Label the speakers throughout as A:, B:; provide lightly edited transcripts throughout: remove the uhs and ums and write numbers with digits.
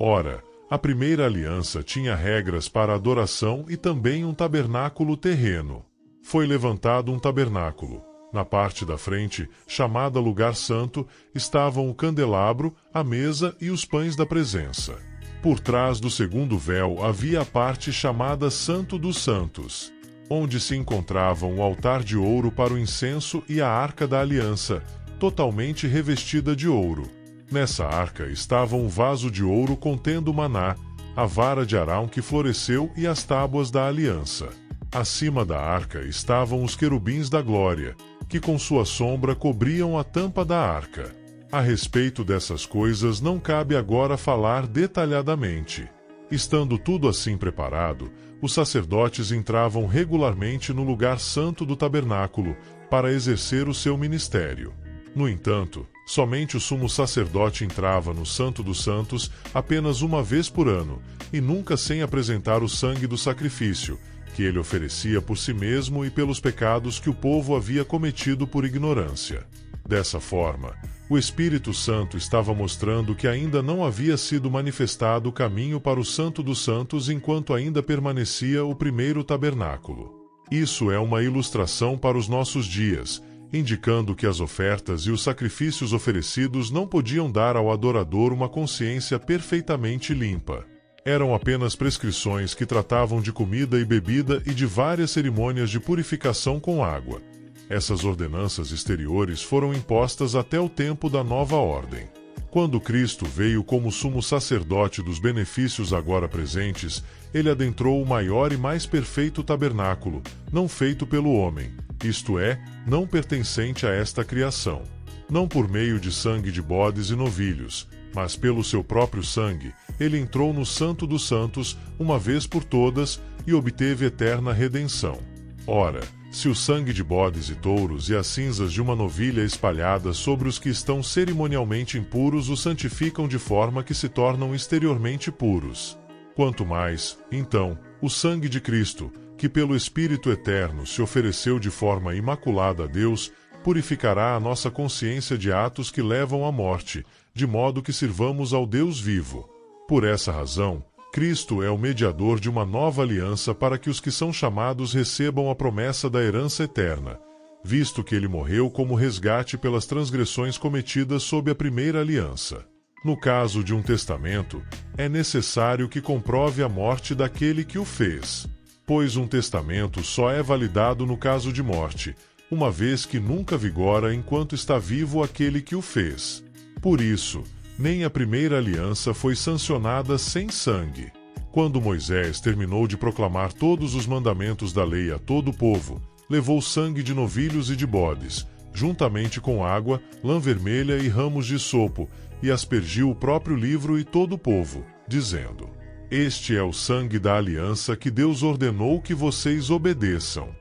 A: Ora, a primeira aliança tinha regras para adoração e também um tabernáculo terreno. Foi levantado um tabernáculo. Na parte da frente, chamada Lugar Santo, estavam o candelabro, a mesa e os pães da presença. Por trás do segundo véu havia a parte chamada Santo dos Santos, onde se encontravam o altar de ouro para o incenso e a arca da aliança, totalmente revestida de ouro. Nessa arca estava um vaso de ouro contendo maná, a vara de Arão que floresceu e as tábuas da aliança. Acima da arca estavam os querubins da glória, que com sua sombra cobriam a tampa da arca. A respeito dessas coisas não cabe agora falar detalhadamente. Estando tudo assim preparado, os sacerdotes entravam regularmente no lugar santo do tabernáculo para exercer o seu ministério. No entanto, somente o sumo sacerdote entrava no Santo dos Santos apenas uma vez por ano, e nunca sem apresentar o sangue do sacrifício, que ele oferecia por si mesmo e pelos pecados que o povo havia cometido por ignorância. Dessa forma, o Espírito Santo estava mostrando que ainda não havia sido manifestado o caminho para o Santo dos Santos enquanto ainda permanecia o primeiro tabernáculo. Isso é uma ilustração para os nossos dias, indicando que as ofertas e os sacrifícios oferecidos não podiam dar ao adorador uma consciência perfeitamente limpa. Eram apenas prescrições que tratavam de comida e bebida e de várias cerimônias de purificação com água. Essas ordenanças exteriores foram impostas até o tempo da nova ordem. Quando Cristo veio como sumo sacerdote dos benefícios agora presentes, ele adentrou o maior e mais perfeito tabernáculo, não feito pelo homem, isto é, não pertencente a esta criação. Não por meio de sangue de bodes e novilhos, mas pelo seu próprio sangue, ele entrou no Santo dos Santos, uma vez por todas, e obteve eterna redenção. Ora, se o sangue de bodes e touros e as cinzas de uma novilha espalhadas sobre os que estão cerimonialmente impuros os santificam de forma que se tornam exteriormente puros. Quanto mais, então, o sangue de Cristo, que pelo Espírito Eterno se ofereceu de forma imaculada a Deus, purificará a nossa consciência de atos que levam à morte, de modo que sirvamos ao Deus vivo. Por essa razão, Cristo é o mediador de uma nova aliança para que os que são chamados recebam a promessa da herança eterna, visto que ele morreu como resgate pelas transgressões cometidas sob a primeira aliança. No caso de um testamento, é necessário que comprove a morte daquele que o fez, pois um testamento só é validado no caso de morte, uma vez que nunca vigora enquanto está vivo aquele que o fez. Por isso, nem a primeira aliança foi sancionada sem sangue. Quando Moisés terminou de proclamar todos os mandamentos da lei a todo o povo, levou sangue de novilhos e de bodes, juntamente com água, lã vermelha e ramos de sopo, e aspergiu o próprio livro e todo o povo, dizendo: Este é o sangue da aliança que Deus ordenou que vocês obedeçam.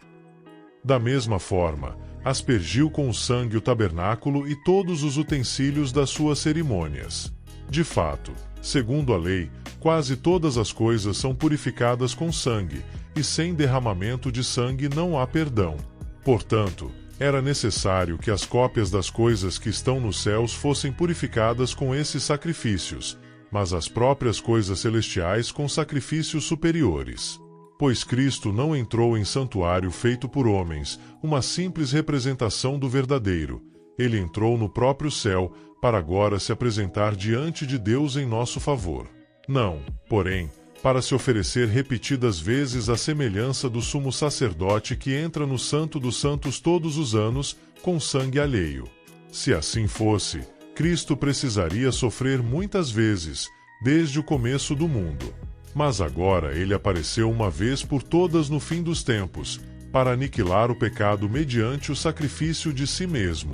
A: Da mesma forma, aspergiu com o sangue o tabernáculo e todos os utensílios das suas cerimônias. De fato, segundo a lei, quase todas as coisas são purificadas com sangue, e sem derramamento de sangue não há perdão. Portanto, era necessário que as cópias das coisas que estão nos céus fossem purificadas com esses sacrifícios, mas as próprias coisas celestiais com sacrifícios superiores. Pois Cristo não entrou em santuário feito por homens, uma simples representação do verdadeiro. Ele entrou no próprio céu, para agora se apresentar diante de Deus em nosso favor. Não, porém, para se oferecer repetidas vezes à semelhança do sumo sacerdote que entra no Santo dos Santos todos os anos, com sangue alheio. Se assim fosse, Cristo precisaria sofrer muitas vezes, desde o começo do mundo. Mas agora ele apareceu uma vez por todas no fim dos tempos, para aniquilar o pecado mediante o sacrifício de si mesmo.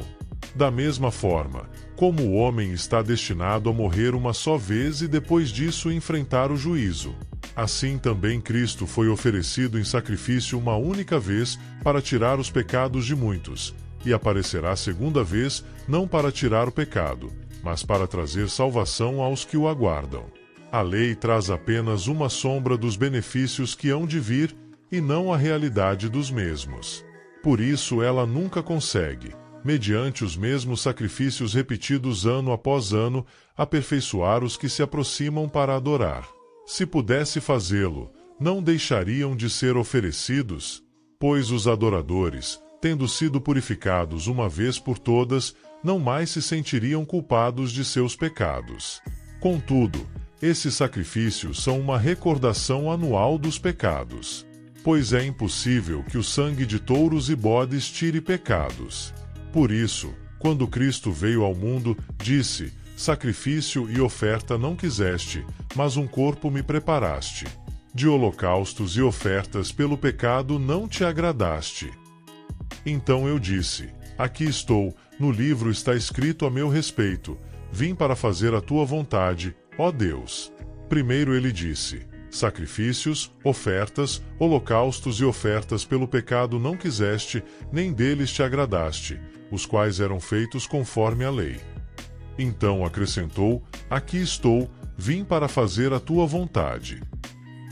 A: Da mesma forma, como o homem está destinado a morrer uma só vez e depois disso enfrentar o juízo, assim também Cristo foi oferecido em sacrifício uma única vez para tirar os pecados de muitos, e aparecerá segunda vez não para tirar o pecado, mas para trazer salvação aos que o aguardam. A lei traz apenas uma sombra dos benefícios que hão de vir, e não a realidade dos mesmos. Por isso ela nunca consegue, mediante os mesmos sacrifícios repetidos ano após ano, aperfeiçoar os que se aproximam para adorar. Se pudesse fazê-lo, não deixariam de ser oferecidos? Pois os adoradores, tendo sido purificados uma vez por todas, não mais se sentiriam culpados de seus pecados. Contudo, esses sacrifícios são uma recordação anual dos pecados. Pois é impossível que o sangue de touros e bodes tire pecados. Por isso, quando Cristo veio ao mundo, disse: sacrifício e oferta não quiseste, mas um corpo me preparaste. De holocaustos e ofertas pelo pecado não te agradaste. Então eu disse: aqui estou, no livro está escrito a meu respeito, vim para fazer a tua vontade, ó Deus. Primeiro ele disse: sacrifícios, ofertas, holocaustos e ofertas pelo pecado não quiseste, nem deles te agradaste, os quais eram feitos conforme a lei. Então acrescentou: aqui estou, vim para fazer a tua vontade.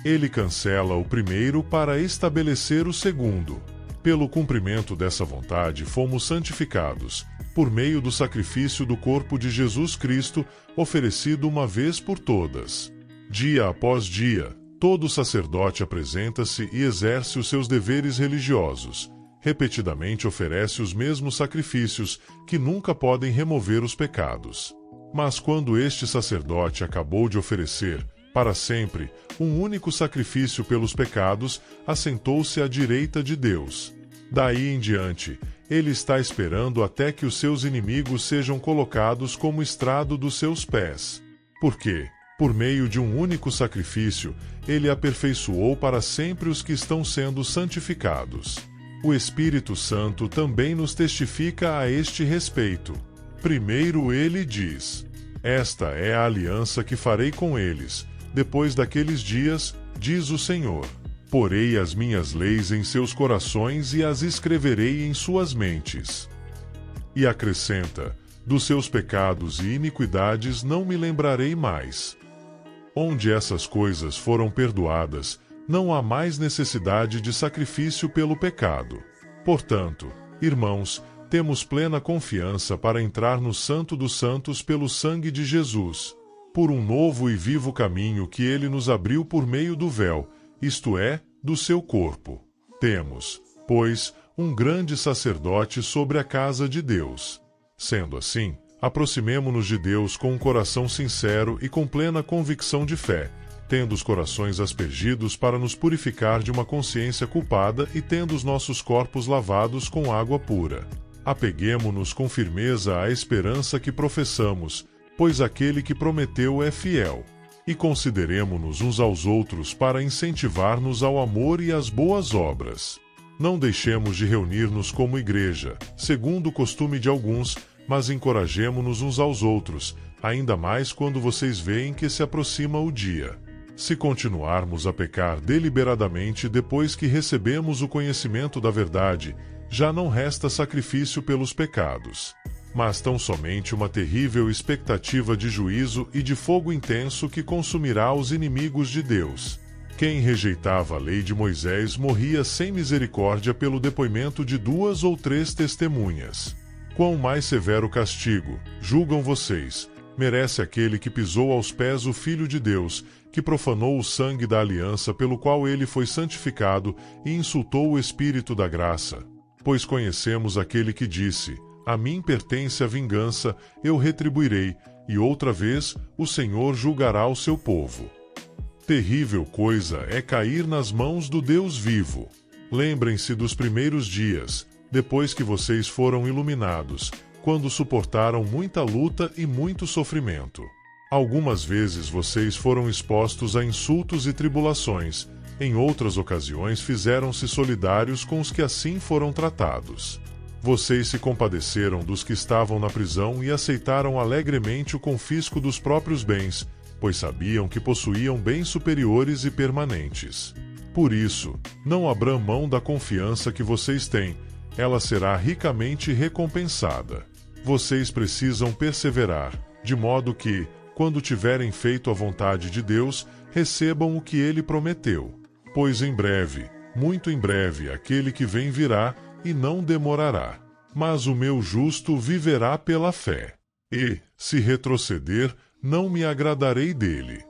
A: Ele cancela o primeiro para estabelecer o segundo. Pelo cumprimento dessa vontade fomos santificados, por meio do sacrifício do corpo de Jesus Cristo, oferecido uma vez por todas. Dia após dia, todo sacerdote apresenta-se e exerce os seus deveres religiosos. Repetidamente oferece os mesmos sacrifícios, que nunca podem remover os pecados. Mas quando este sacerdote acabou de oferecer, para sempre, um único sacrifício pelos pecados, assentou-se à direita de Deus. Daí em diante, ele está esperando até que os seus inimigos sejam colocados como estrado dos seus pés. Porque, por meio de um único sacrifício, ele aperfeiçoou para sempre os que estão sendo santificados. O Espírito Santo também nos testifica a este respeito. Primeiro ele diz: esta é a aliança que farei com eles. Depois daqueles dias, diz o Senhor, porei as minhas leis em seus corações e as escreverei em suas mentes. E acrescenta: dos seus pecados e iniquidades não me lembrarei mais. Onde essas coisas foram perdoadas, não há mais necessidade de sacrifício pelo pecado. Portanto, irmãos, temos plena confiança para entrar no Santo dos Santos pelo sangue de Jesus, por um novo e vivo caminho que ele nos abriu por meio do véu, isto é, do seu corpo. Temos, pois, um grande sacerdote sobre a casa de Deus. Sendo assim, aproximemo-nos de Deus com um coração sincero e com plena convicção de fé, tendo os corações aspergidos para nos purificar de uma consciência culpada e tendo os nossos corpos lavados com água pura. Apeguemo-nos com firmeza à esperança que professamos, pois aquele que prometeu é fiel. E consideremo-nos uns aos outros para incentivar-nos ao amor e às boas obras. Não deixemos de reunir-nos como igreja, segundo o costume de alguns, mas encorajemo-nos uns aos outros, ainda mais quando vocês veem que se aproxima o dia. Se continuarmos a pecar deliberadamente depois que recebemos o conhecimento da verdade, já não resta sacrifício pelos pecados, mas tão somente uma terrível expectativa de juízo e de fogo intenso que consumirá os inimigos de Deus. Quem rejeitava a lei de Moisés morria sem misericórdia pelo depoimento de 2 ou 3 testemunhas. Quão mais severo castigo, julgam vocês, merece aquele que pisou aos pés o Filho de Deus, que profanou o sangue da aliança pelo qual ele foi santificado e insultou o Espírito da graça? Pois conhecemos aquele que disse: a mim pertence a vingança, eu retribuirei, e outra vez o Senhor julgará o seu povo. Terrível coisa é cair nas mãos do Deus vivo. Lembrem-se dos primeiros dias, depois que vocês foram iluminados, quando suportaram muita luta e muito sofrimento. Algumas vezes vocês foram expostos a insultos e tribulações, em outras ocasiões fizeram-se solidários com os que assim foram tratados. Vocês se compadeceram dos que estavam na prisão e aceitaram alegremente o confisco dos próprios bens, pois sabiam que possuíam bens superiores e permanentes. Por isso, não abram mão da confiança que vocês têm, ela será ricamente recompensada. Vocês precisam perseverar, de modo que, quando tiverem feito a vontade de Deus, recebam o que ele prometeu. Pois em breve, muito em breve, aquele que vem virá, e não demorará. mas o meu justo viverá pela fé. E, se retroceder, não me agradarei dele.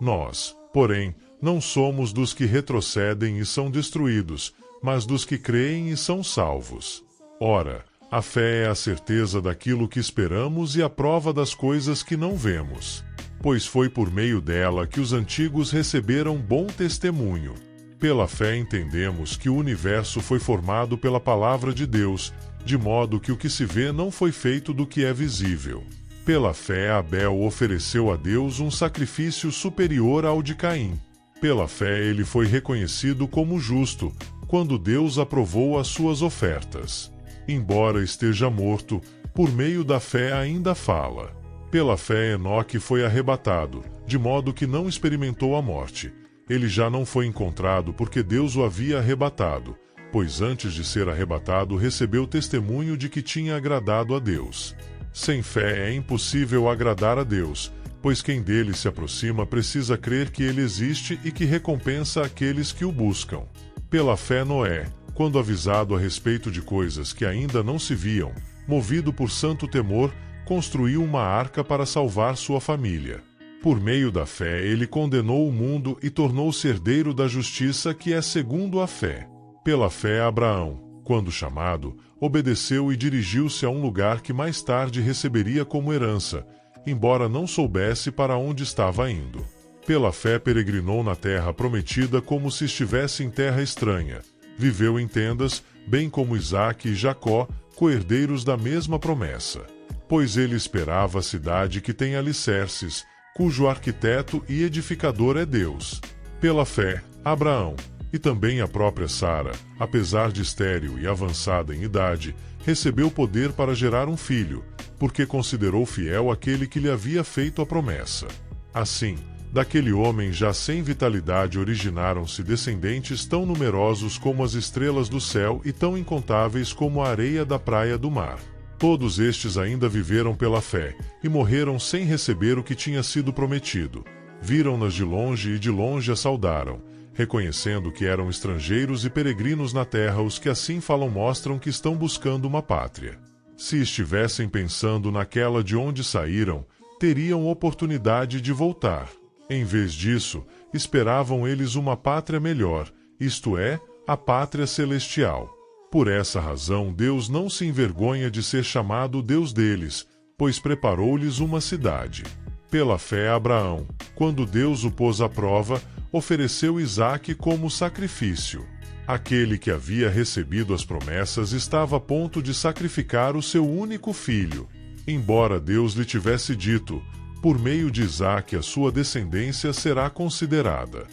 A: Nós, porém, não somos dos que retrocedem e são destruídos, mas dos que creem e são salvos. Ora, a fé é a certeza daquilo que esperamos e a prova das coisas que não vemos. Pois foi por meio dela que os antigos receberam bom testemunho. Pela fé entendemos que o universo foi formado pela palavra de Deus, de modo que o que se vê não foi feito do que é visível. Pela fé Abel ofereceu a Deus um sacrifício superior ao de Caim. Pela fé ele foi reconhecido como justo, quando Deus aprovou as suas ofertas. Embora esteja morto, por meio da fé ainda fala. Pela fé Enoque foi arrebatado, de modo que não experimentou a morte. Ele já não foi encontrado porque Deus o havia arrebatado, pois antes de ser arrebatado recebeu testemunho de que tinha agradado a Deus. Sem fé é impossível agradar a Deus, pois quem dele se aproxima precisa crer que ele existe e que recompensa aqueles que o buscam. Pela fé Noé, quando avisado a respeito de coisas que ainda não se viam, movido por santo temor, construiu uma arca para salvar sua família. Por meio da fé ele condenou o mundo e tornou-se herdeiro da justiça que é segundo a fé. Pela fé Abraão, quando chamado, obedeceu e dirigiu-se a um lugar que mais tarde receberia como herança, embora não soubesse para onde estava indo. Pela fé peregrinou na terra prometida como se estivesse em terra estranha. Viveu em tendas, bem como Isaque e Jacó, co-herdeiros da mesma promessa. Pois ele esperava a cidade que tem alicerces, cujo arquiteto e edificador é Deus. Pela fé, Abraão, e também a própria Sara, apesar de estéril e avançada em idade, recebeu poder para gerar um filho, porque considerou fiel aquele que lhe havia feito a promessa. Assim, daquele homem já sem vitalidade originaram-se descendentes tão numerosos como as estrelas do céu e tão incontáveis como a areia da praia do mar. Todos estes ainda viveram pela fé, e morreram sem receber o que tinha sido prometido. Viram-nas de longe e de longe a saudaram, reconhecendo que eram estrangeiros e peregrinos na terra. Os que assim falam mostram que estão buscando uma pátria. Se estivessem pensando naquela de onde saíram, teriam oportunidade de voltar. Em vez disso, esperavam eles uma pátria melhor, isto é, a pátria celestial. Por essa razão Deus não se envergonha de ser chamado Deus deles, pois preparou-lhes uma cidade. Pela fé Abraão, quando Deus o pôs à prova, ofereceu Isaque como sacrifício. Aquele que havia recebido as promessas estava a ponto de sacrificar o seu único filho. Embora Deus lhe tivesse dito: por meio de Isaque a sua descendência será considerada.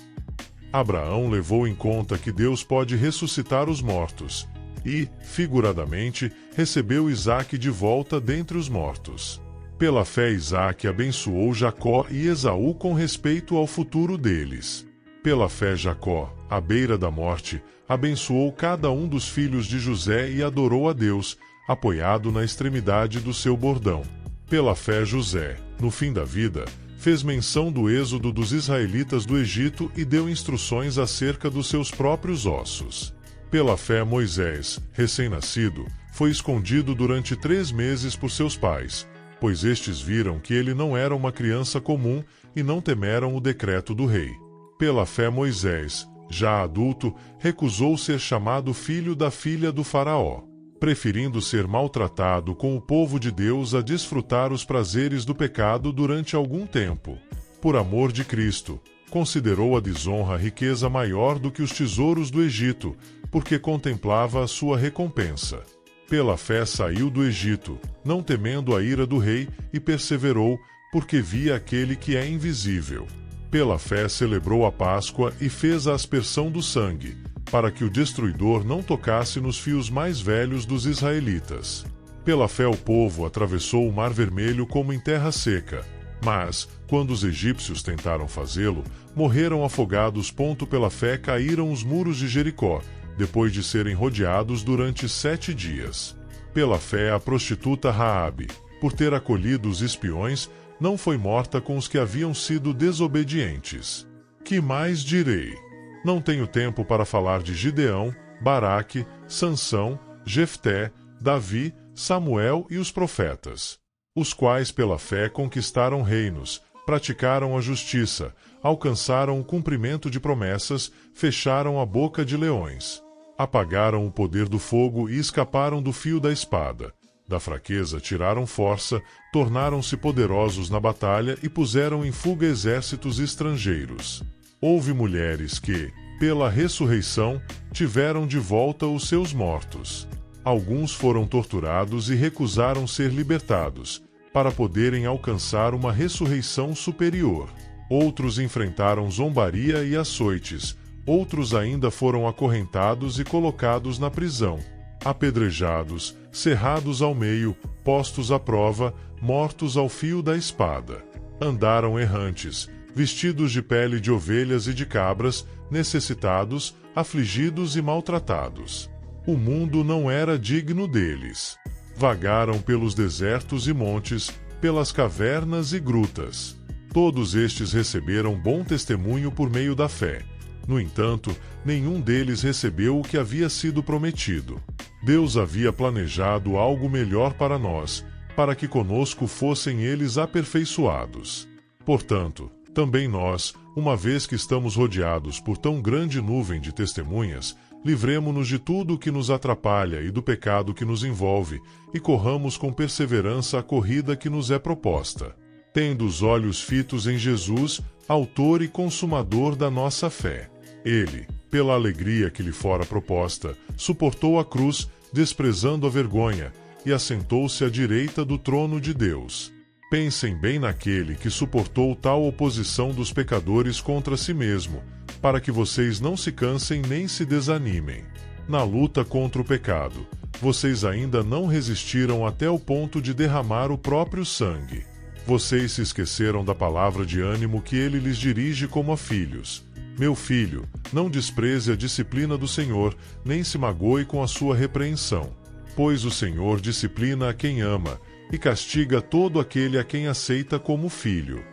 A: Abraão levou em conta que Deus pode ressuscitar os mortos, e, figuradamente, recebeu Isaque de volta dentre os mortos. Pela fé Isaque abençoou Jacó e Esaú com respeito ao futuro deles. Pela fé Jacó, à beira da morte, abençoou cada um dos filhos de José e adorou a Deus, apoiado na extremidade do seu bordão. Pela fé José, no fim da vida, fez menção do êxodo dos israelitas do Egito e deu instruções acerca dos seus próprios ossos. Pela fé Moisés, recém-nascido, foi escondido durante 3 meses por seus pais, pois estes viram que ele não era uma criança comum e não temeram o decreto do rei. Pela fé Moisés, já adulto, recusou ser chamado filho da filha do faraó, preferindo ser maltratado com o povo de Deus a desfrutar os prazeres do pecado durante algum tempo. Por amor de Cristo, considerou a desonra riqueza maior do que os tesouros do Egito, porque contemplava a sua recompensa. Pela fé saiu do Egito, não temendo a ira do rei, e perseverou, porque via aquele que é invisível. Pela fé celebrou a Páscoa e fez a aspersão do sangue, para que o destruidor não tocasse nos fios mais velhos dos israelitas. Pela fé o povo atravessou o Mar Vermelho como em terra seca, mas, quando os egípcios tentaram fazê-lo, morreram afogados. Pela fé caíram os muros de Jericó, depois de serem rodeados durante 7 dias. Pela fé a prostituta Raabe, por ter acolhido os espiões, não foi morta com os que haviam sido desobedientes. Que mais direi? Não tenho tempo para falar de Gideão, Baraque, Sansão, Jefté, Davi, Samuel e os profetas, os quais pela fé conquistaram reinos, praticaram a justiça, alcançaram o cumprimento de promessas, fecharam a boca de leões, apagaram o poder do fogo e escaparam do fio da espada. Da fraqueza tiraram força, tornaram-se poderosos na batalha e puseram em fuga exércitos estrangeiros. Houve mulheres que, pela ressurreição, tiveram de volta os seus mortos. Alguns foram torturados e recusaram ser libertados, para poderem alcançar uma ressurreição superior. Outros enfrentaram zombaria e açoites, outros ainda foram acorrentados e colocados na prisão, apedrejados, cerrados ao meio, postos à prova, mortos ao fio da espada. Andaram errantes, vestidos de pele de ovelhas e de cabras, necessitados, afligidos e maltratados. O mundo não era digno deles. Vagaram pelos desertos e montes, pelas cavernas e grutas. Todos estes receberam bom testemunho por meio da fé. No entanto, nenhum deles recebeu o que havia sido prometido. Deus havia planejado algo melhor para nós, para que conosco fossem eles aperfeiçoados. Portanto, também nós, uma vez que estamos rodeados por tão grande nuvem de testemunhas, livremo-nos de tudo o que nos atrapalha e do pecado que nos envolve, e corramos com perseverança a corrida que nos é proposta, tendo os olhos fitos em Jesus, autor e consumador da nossa fé. Ele, pela alegria que lhe fora proposta, suportou a cruz, desprezando a vergonha, e assentou-se à direita do trono de Deus. Pensem bem naquele que suportou tal oposição dos pecadores contra si mesmo, para que vocês não se cansem nem se desanimem. Na luta contra o pecado, vocês ainda não resistiram até o ponto de derramar o próprio sangue. Vocês se esqueceram da palavra de ânimo que ele lhes dirige como a filhos. Meu filho, não despreze a disciplina do Senhor, nem se magoe com a sua repreensão. Pois o Senhor disciplina a quem ama, e castiga todo aquele a quem aceita como filho.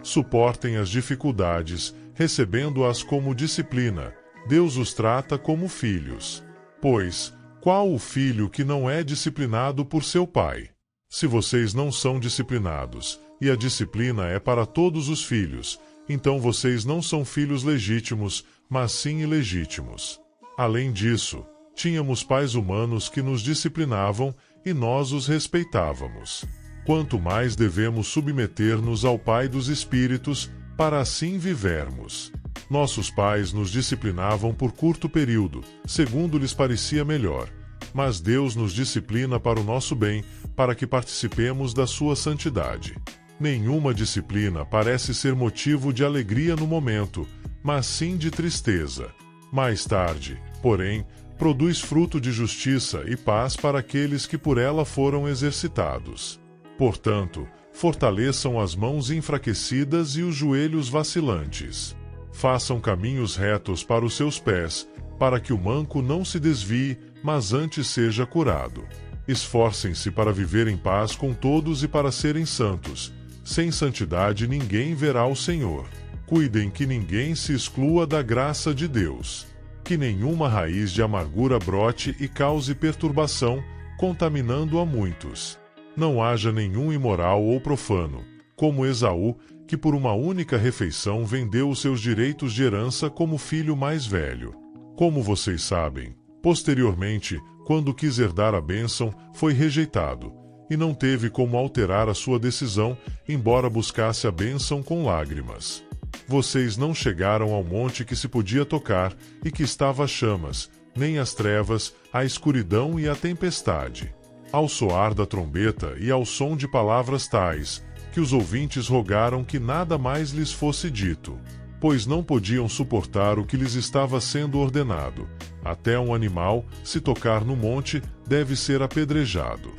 A: Suportem as dificuldades, recebendo-as como disciplina. Deus os trata como filhos. Pois, qual o filho que não é disciplinado por seu pai? Se vocês não são disciplinados, e a disciplina é para todos os filhos, então vocês não são filhos legítimos, mas sim ilegítimos. Além disso, tínhamos pais humanos que nos disciplinavam, e nós os respeitávamos. Quanto mais devemos submeter-nos ao Pai dos Espíritos, para assim vivermos. Nossos pais nos disciplinavam por curto período, segundo lhes parecia melhor, mas Deus nos disciplina para o nosso bem, para que participemos da sua santidade. Nenhuma disciplina parece ser motivo de alegria no momento, mas sim de tristeza. Mais tarde, porém, produz fruto de justiça e paz para aqueles que por ela foram exercitados. Portanto, fortaleçam as mãos enfraquecidas e os joelhos vacilantes. Façam caminhos retos para os seus pés, para que o manco não se desvie, mas antes seja curado. Esforcem-se para viver em paz com todos e para serem santos. Sem santidade ninguém verá o Senhor. Cuidem que ninguém se exclua da graça de Deus. Que nenhuma raiz de amargura brote e cause perturbação, contaminando a muitos. Não haja nenhum imoral ou profano, como Esaú, que por uma única refeição vendeu os seus direitos de herança como filho mais velho. Como vocês sabem, posteriormente, quando quis herdar a bênção, foi rejeitado, e não teve como alterar a sua decisão, embora buscasse a bênção com lágrimas. Vocês não chegaram ao monte que se podia tocar e que estava a chamas, nem às trevas, à escuridão e à tempestade. Ao soar da trombeta e ao som de palavras tais, que os ouvintes rogaram que nada mais lhes fosse dito, pois não podiam suportar o que lhes estava sendo ordenado. Até um animal, se tocar no monte, deve ser apedrejado.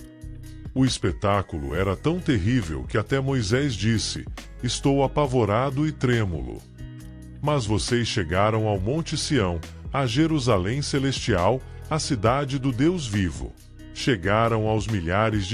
A: O espetáculo era tão terrível que até Moisés disse: "Estou apavorado e trêmulo." Mas vocês chegaram ao Monte Sião, a Jerusalém celestial, a cidade do Deus vivo. Chegaram aos milhares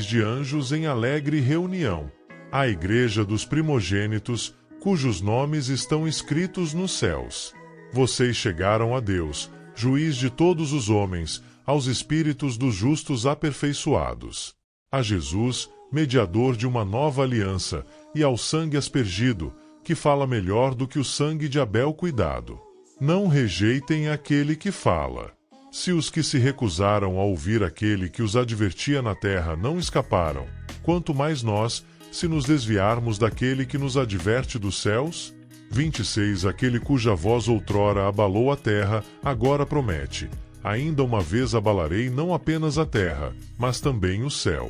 A: de anjos em alegre reunião, à igreja dos primogênitos, cujos nomes estão escritos nos céus. Vocês chegaram a Deus, juiz de todos os homens, aos espíritos dos justos aperfeiçoados, a Jesus, mediador de uma nova aliança, e ao sangue aspergido, que fala melhor do que o sangue de Abel cuidado. Não rejeitem aquele que fala. Se os que se recusaram a ouvir aquele que os advertia na terra não escaparam, quanto mais nós, se nos desviarmos daquele que nos adverte dos céus? 26 Aquele cuja voz outrora abalou a terra, agora promete: ainda uma vez abalarei não apenas a terra, mas também o céu.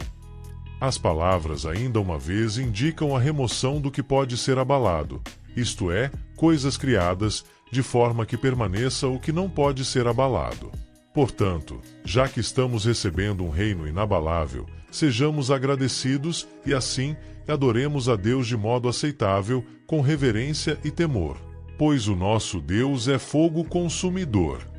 A: As palavras ainda uma vez indicam a remoção do que pode ser abalado, isto é, coisas criadas, de forma que permaneça o que não pode ser abalado. Portanto, já que estamos recebendo um reino inabalável, sejamos agradecidos e assim adoremos a Deus de modo aceitável, com reverência e temor. Pois o nosso Deus é fogo consumidor.